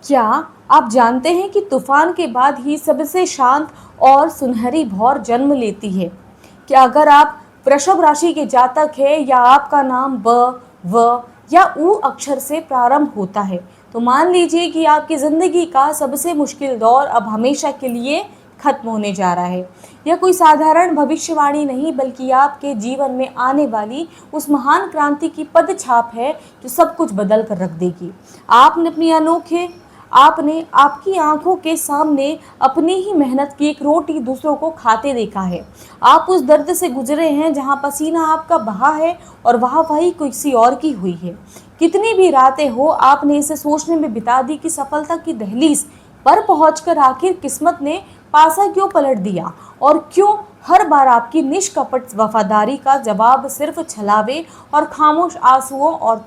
क्या आप जानते हैं कि तूफान के बाद ही सबसे शांत और सुनहरी भौर जन्म लेती है? क्या अगर आप वृषभ राशि के जातक हैं या आपका नाम ब, व या उ अक्षर से प्रारंभ होता है, तो मान लीजिए कि आपकी ज़िंदगी का सबसे मुश्किल दौर अब हमेशा के लिए खत्म होने जा रहा है। यह कोई साधारण भविष्यवाणी नहीं, बल्कि आपके जीवन में आने वाली उस महान क्रांति की पद छाप है जो सब कुछ बदल कर रख देगी। आपने आपकी आंखों के सामने अपनी ही मेहनत की एक रोटी दूसरों को खाते देखा है। आप उस दर्द से गुजरे हैं जहां पसीना आपका बहा है और वाहवाही किसी और की हुई है। कितनी भी रातें हो आपने इसे सोचने में बिता दी कि सफलता की दहलीज पर पहुंचकर आखिर किस्मत ने पासा क्यों पलट दिया, और क्यों हर बार आपकी निष्कपट वफादारी का जवाब सिर्फ छलावे और खामोश आंसुओं और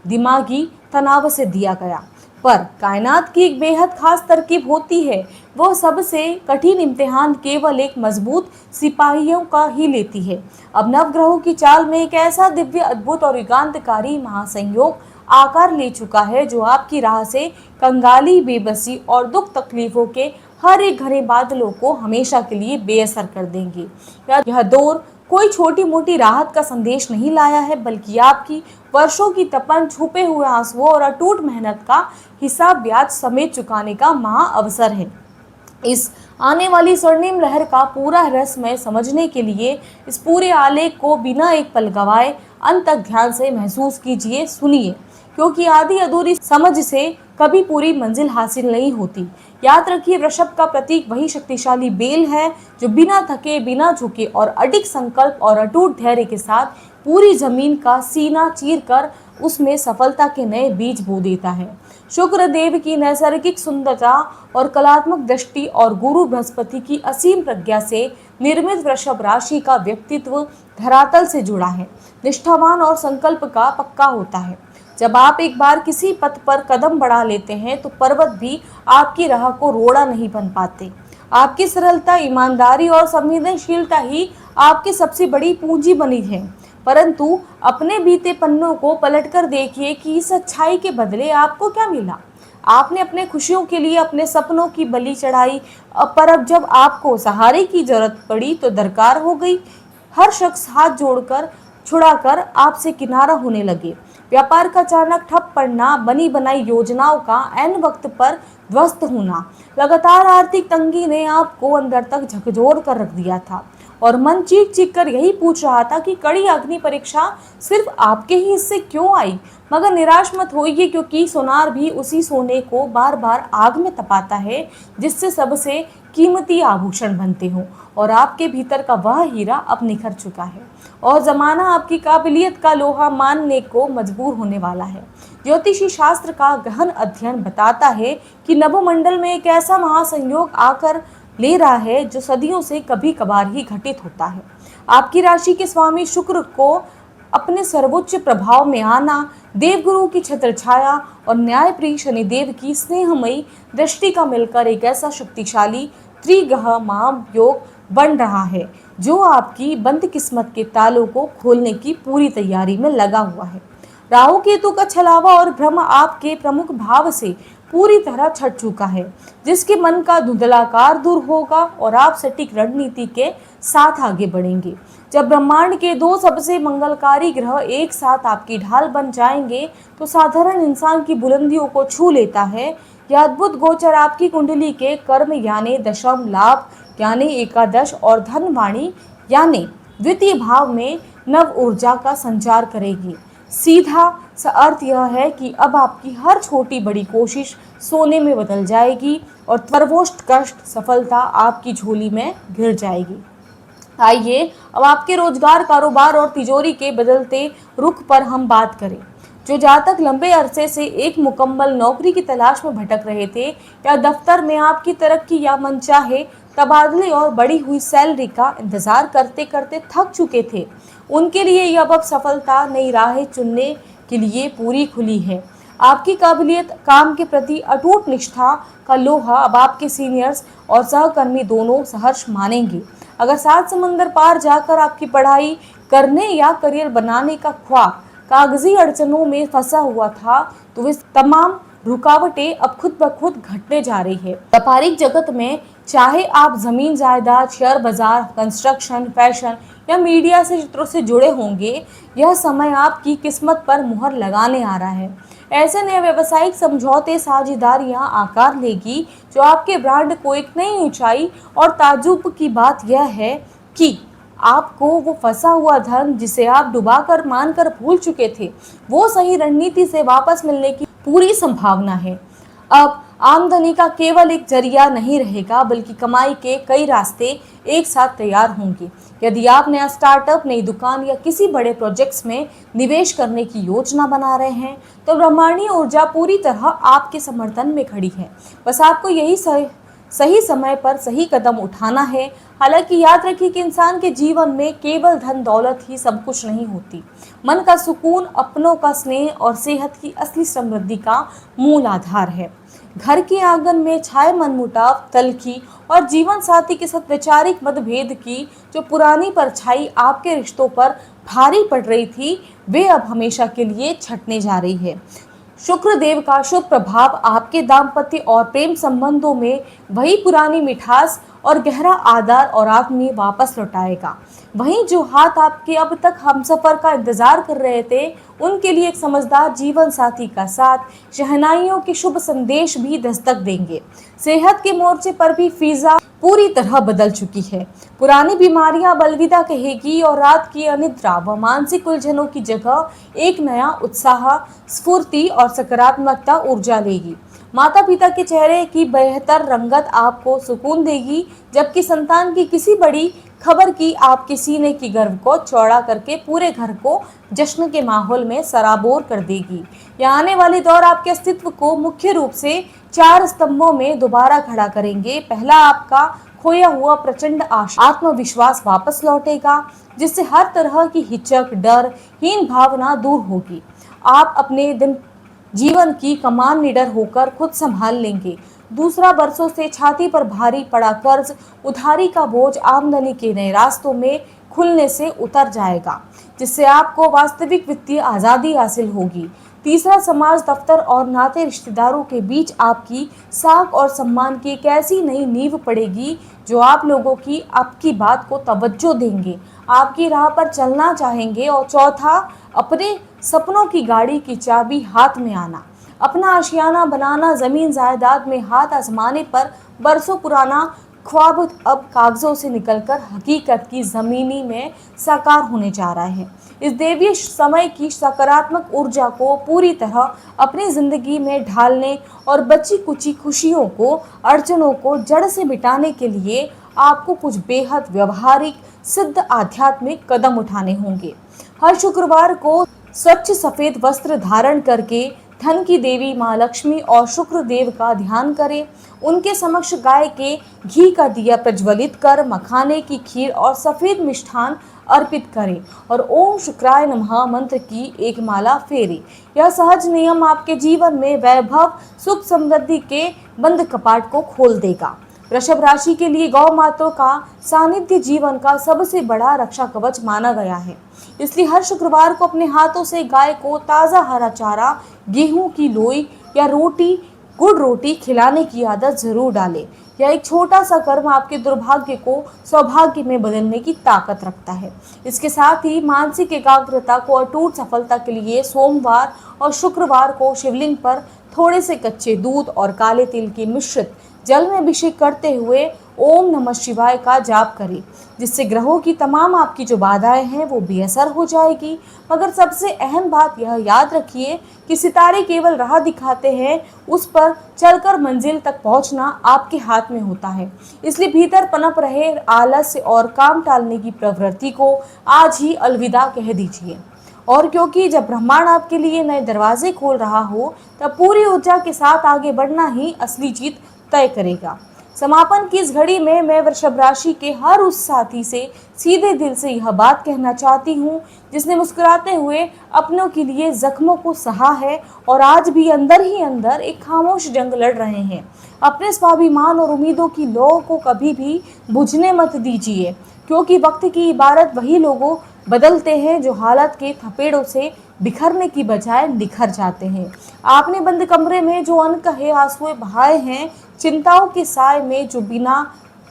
दिमागी तनाव से दिया गया। पर कायनात की एक बेहद खास तरकीब होती है। वह सबसे कठिन इम्तिहान केवल एक मजबूत सिपाहियों का ही लेती है। अब नवग्रहों की चाल में एक ऐसा दिव्य, अद्भुत और युगांतकारी महासंयोग आकार ले चुका है जो आपकी राह से कंगाली, बेबसी और दुख तकलीफों के हर एक घने बादलों को हमेशा के लिए बेअसर कर देंगे। यह दौर कोई छोटी मोटी राहत का संदेश नहीं लाया है, बल्कि आपकी वर्षों की तपन, छुपे हुए आंसुओं और अटूट मेहनत का हिसाब ब्याज समेत चुकाने का महा अवसर है। इस आने वाली स्वर्णिम लहर का पूरा रहस्यमय समझने के लिए इस पूरे आलेख को बिना एक पल गवाए अंत तक ध्यान से महसूस कीजिए, सुनिए, क्योंकि आधी अधूरी समझ से कभी पूरी मंजिल हासिल नहीं होती। याद रखिए, वृषभ का प्रतीक वही शक्तिशाली बेल है जो बिना थके, बिना झुके और अडिग संकल्प और अटूट धैर्य के साथ पूरी जमीन का सीना चीर कर उसमें सफलता के नए बीज बो देता है। शुक्र देव की नैसर्गिक सुंदरता और कलात्मक दृष्टि और गुरु बृहस्पति की असीम प्रज्ञा से निर्मित वृषभ राशि का व्यक्तित्व धरातल से जुड़ा है, निष्ठावान और संकल्प का पक्का होता है। जब आप एक बार किसी पथ पर कदम बढ़ा लेते हैं तो पर्वत भी आपकी राह को रोड़ा नहीं बन पाते। आपकी सरलता, ईमानदारी और संवेदनशीलता ही आपकी सबसे बड़ी पूंजी बनी है। परंतु अपने बीते पन्नों को पलटकर देखिए कि इस अच्छाई के बदले आपको क्या मिला। आपने अपने खुशियों के लिए अपने सपनों की बलि चढ़ाई, पर अब जब आपको सहारे की जरूरत पड़ी तो दरकार हो गई। हर शख्स हाथ जोड़कर छुड़ाकर आपसे किनारा होने लगे। व्यापार का अचानक ठप पड़ना, बनी बनाई योजनाओं का ऐन वक्त पर ध्वस्त होना, लगातार आर्थिक तंगी ने आपको अंदर तक झकझोर कर रख दिया था और मन चीख चीख कर यही पूछ रहा था कि कड़ी अग्नि परीक्षा सिर्फ आपके ही हिस्से क्यों आई। मगर निराश मत होइए, क्योंकि सोनार भी उसी सोने को बार बार आग में तपाता है जिससे सबसे कीमती आभूषण बनते हो, और आपके भीतर का वह हीरा अब निखर चुका है और जमाना आपकी काबिलियत का लोहा मानने को मजबूर होने वाला है। ज्योतिषी शास्त्र का गहन अध्ययन बताता है कि नभोमंडल में एक ऐसा महासंयोग आकर ले रहा है जो सदियों से कभी कभार ही घटित होता है। आपकी राशि के स्वामी शुक्र को अपने सर्वोच्च प्रभाव में आना, देवगुरु की छत्र छाया और न्यायप्रिय शनिदेव की स्नेहमयी दृष्टि का मिलकर एक ऐसा शक्तिशाली त्रिग्रह महायोग बन रहा है जो आपकी बंद किस्मत के तालों को खोलने की पूरी तैयारी में लगा हुआ है। राहु केतु का छलावा और भ्रम आपके प्रमुख भाव से पूरी तरह छट चुका है, जिसके मन का धुंधलाकार दूर होगा और आप सटीक रणनीति के साथ आगे बढ़ेंगे। जब ब्रह्मांड के दो सबसे मंगलकारी ग्रह एक साथ आपकी ढाल बन जाएंगे तो साधारण इंसान की बुलंदियों को छू लेता है। यह अद्भुत गोचर आपकी कुंडली के कर्म यानी दशम, लाभ यानी एकादश और धनवाणी यानी द्वितीय भाव में नव ऊर्जा का संचार करेगी। सीधा सा अर्थ यह है कि अब आपकी हर छोटी बड़ी कोशिश सोने में बदल जाएगी और सर्वोच्च कष्ट सफलता आपकी झोली में घिर जाएगी। आइए अब आपके रोजगार, कारोबार और तिजोरी के बदलते रुख पर हम बात करें। जो जातक लंबे अरसे से एक मुकम्मल नौकरी की तलाश में भटक रहे थे या दफ्तर में आपकी तरक्की या मनचाहे तबादले और बढ़ी हुई सैलरी का इंतजार करते करते थक चुके थे, उनके लिए अब सफलता नई राहें चुनने के लिए पूरी खुली है। आपकी काबिलियत, काम के प्रति अटूट निष्ठा का लोहा अब आपके सीनियर्स और सहकर्मी दोनों सहर्ष मानेंगे। अगर 7 समंदर पार जाकर आपकी पढ़ाई करने या करियर बनाने का ख्वाब कागजी अड़चनों में फंसा हुआ था, तो वे तमाम रुकावटें अब खुद ब खुद घटने जा रही है। व्यापारिक जगत में चाहे आप जमीन जायदाद, शेयर बाजार, कंस्ट्रक्शन, फैशन या मीडिया से चित्रों से जुड़े होंगे, यह समय आपकी किस्मत पर मुहर लगाने आ रहा है। ऐसे नए व्यावसायिक समझौते, साझेदारियां आकार लेगी जो आपके ब्रांड को एक नई ऊंचाई और ताज्जुब की बात यह है कि आपको वो फंसा हुआ धन जिसे आप डुबाकर मानकर भूल चुके थे, वो सही रणनीति से वापस मिलने की पूरी संभावना है। अब आमदनी का केवल एक जरिया नहीं रहेगा, बल्कि कमाई के कई रास्ते एक साथ तैयार होंगे। यदि आप नया स्टार्टअप, नई दुकान या किसी बड़े प्रोजेक्ट्स में निवेश करने की योजना बना रहे हैं, तो ब्रह्मांडीय ऊर्जा पूरी तरह आपके समर्थन में खड़ी है। बस आपको यही सही समय पर सही कदम उठाना है। हालांकि याद रखिए कि इंसान के जीवन में केवल धन दौलत ही सब कुछ नहीं होती। मन का सुकून, अपनों का स्नेह और सेहत की असली समृद्धि का मूल आधार है। घर के आंगन में छाए मनमुटाव, तल्खी और जीवन साथी के साथ वैचारिक मतभेद की जो पुरानी परछाई आपके रिश्तों पर भारी पड़ रही थी, वे अब हमेशा के लिए छटने जा रही है। शुक्र देव का शुभ प्रभाव आपके दाम्पत्य और प्रेम संबंधों में वही पुरानी मिठास और गहरा आदर और आत्मीय वापस लौटाएगा। वहीं जो हाथ आपके अब तक हमसफर का इंतजार कर रहे थे, उनके लिए एक समझदार जीवन साथी का साथ, शहनाइयों के शुभ संदेश भी दस्तक देंगे। सेहत के मोर्चे पर भी फिजा पूरी तरह बदल चुकी है। पुरानी बीमारियां अब अलविदा कहेगी और रात की अनिद्रा व मानसिक उलझनों की जगह एक नया उत्साह, स्फूर्ति और सकारात्मकता ऊर्जा लेगी। माता पिता के चेहरे की बेहतर रंगत आपको सुकून देगी, जबकि संतान की किसी बड़ी खबर की आपके सीने की गर्व को चौड़ा करके पूरे घर को जश्न के माहौल में सराबोर कर देगी। यह आने वाले दौर आपके अस्तित्व को मुख्य रूप से 4 स्तंभों में दोबारा खड़ा करेंगे। पहला, आपका खोया हुआ प्रचंड आत्मविश्वास वापस लौटेगा, जिससे हर तरह की हिचक, डर, हीन भावना दूर होगी। आप अपने जीवन की कमान निडर होकर खुद संभाल लेंगे। दूसरा, बरसों से छाती पर भारी पड़ा कर्ज, उधारी का बोझ आमदनी के नए रास्तों में खुलने से उतर जाएगा, जिससे आपको वास्तविक वित्तीय आज़ादी हासिल होगी। तीसरा, समाज, दफ्तर और नाते रिश्तेदारों के बीच आपकी साख और सम्मान की एक ऐसी नई नींव पड़ेगी जो आप लोगों की आपकी बात को तवज्जो देंगे, आपकी राह पर चलना चाहेंगे। और चौथा, अपने सपनों की गाड़ी की चाबी हाथ में आना, अपना आशियाना बनाना, जमीन जायदाद में हाथ आजमाने पर बरसों पुराना ख्वाब अब कागजों से निकलकर हकीकत की जमीनी में साकार होने जा रहा है। इस देवीय समय की सकारात्मक ऊर्जा को पूरी तरह अपनी जिंदगी में ढालने और बची कुची खुशियों को, अड़चनों को जड़ से मिटाने के लिए आपको कुछ बेहद व्यवहारिक, सिद्ध आध्यात्मिक कदम उठाने होंगे। हर शुक्रवार को स्वच्छ सफेद वस्त्र धारण करके धन की देवी माँ लक्ष्मी और शुक्र देव का ध्यान करें। उनके समक्ष गाय के घी का दिया प्रज्वलित कर मखाने की खीर और सफेद मिष्ठान अर्पित करें और ओम शुक्राय नमः मंत्र की एक माला फेरें। यह सहज नियम आपके जीवन में वैभव, सुख, समृद्धि के बंद कपाट को खोल देगा। वृषभ राशि के लिए गौ माता का सानिध्य जीवन का सबसे बड़ा रक्षा कवच माना गया है। इसलिए हर शुक्रवार को अपने हाथों से गाय को ताज़ा हरा चारा, गेहूं की लोई या रोटी, गुड़ रोटी खिलाने की आदत जरूर डालें। यह एक छोटा सा कर्म आपके दुर्भाग्य को सौभाग्य में बदलने की ताकत रखता है। इसके साथ ही मानसिक एकाग्रता को अटूट सफलता के लिए सोमवार और शुक्रवार को शिवलिंग पर थोड़े से कच्चे दूध और काले तिल के मिश्रित जल में अभिषेक करते हुए ओम नमः शिवाय का जाप करें, जिससे ग्रहों की तमाम आपकी जो बाधाएं हैं वो बेअसर हो जाएगी। मगर सबसे अहम बात यह याद रखिए कि सितारे केवल राह दिखाते हैं, उस पर चलकर मंजिल तक पहुंचना आपके हाथ में होता है। इसलिए भीतर पनप रहे आलस्य और काम टालने की प्रवृत्ति को आज ही अलविदा कह दीजिए। और क्योंकि जब ब्रह्मांड आपके लिए नए दरवाजे खोल रहा हो, तब पूरी ऊर्जा के साथ आगे बढ़ना ही असली जीत तय करेगा। समापन की इस घड़ी में मैं वृषभ राशि के हर उस साथी से सीधे दिल से यह बात कहना चाहती हूँ जिसने मुस्कुराते हुए अपनों के लिए जख्मों को सहा है और आज भी अंदर ही अंदर एक खामोश जंग लड़ रहे हैं। अपने स्वाभिमान और उम्मीदों की लौ को कभी भी बुझने मत दीजिए, क्योंकि वक्त की इबारत वही लोगों बदलते हैं, जो हालत के थपेड़ों से बिखरने की बजाय निखर जाते हैं। आपने बंद कमरे में जो अनकहे आंसुएं बहाए हैं, चिंताओं के साए में जो बिना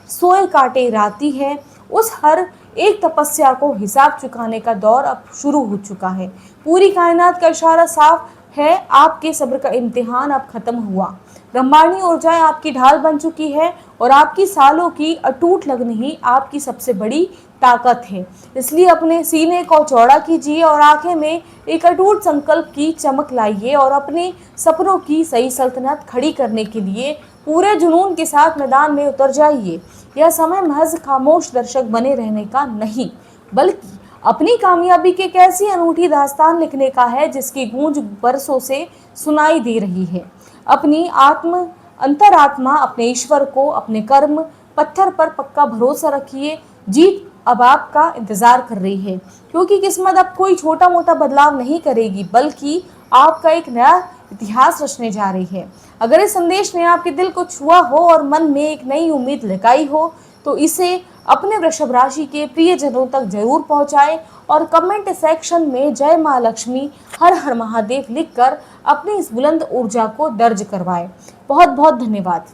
सोए काटे राती है, उस हर एक तपस्या को हिसाब चुकाने का दौर अब शुरू हो चुका है। पूरी कायनात का इशारा साफ है, आपके सब्र का इम्तिहान अब खत्म हुआ। ब्रह्मांडीय ऊर्जाएं आपकी ढाल बन चुकी है और आपकी सालों की अटूट लगन ही आपकी सबसे बड़ी ताकत है। इसलिए अपने सीने को चौड़ा कीजिए और आंखें में एक अटूट संकल्प की चमक लाइए और अपने सपनों की सही सल्तनत खड़ी करने के लिए पूरे जुनून के साथ मैदान में उतर जाइए। यह समय महज खामोश दर्शक बने रहने का नहीं, बल्कि अपनी कामयाबी की एक ऐसी अनूठी दास्तान लिखने का है जिसकी गूंज बरसों से सुनाई दे रही है। अपनी अंतरात्मा, अपने ईश्वर को, अपने कर्म पत्थर पर पक्का भरोसा रखिए। जीत अब आपका इंतजार कर रही है, क्योंकि किस्मत अब कोई छोटा मोटा बदलाव नहीं करेगी, बल्कि आपका एक नया इतिहास रचने जा रही है। अगर इस संदेश ने आपके दिल को छुआ हो और मन में एक नई उम्मीद लगाई हो, तो इसे अपने वृषभ राशि के प्रियजनों तक जरूर पहुंचाएं और कमेंट सेक्शन में जय मां लक्ष्मी, हर हर महादेव लिखकर अपनी इस बुलंद ऊर्जा को दर्ज करवाएं। बहुत बहुत धन्यवाद।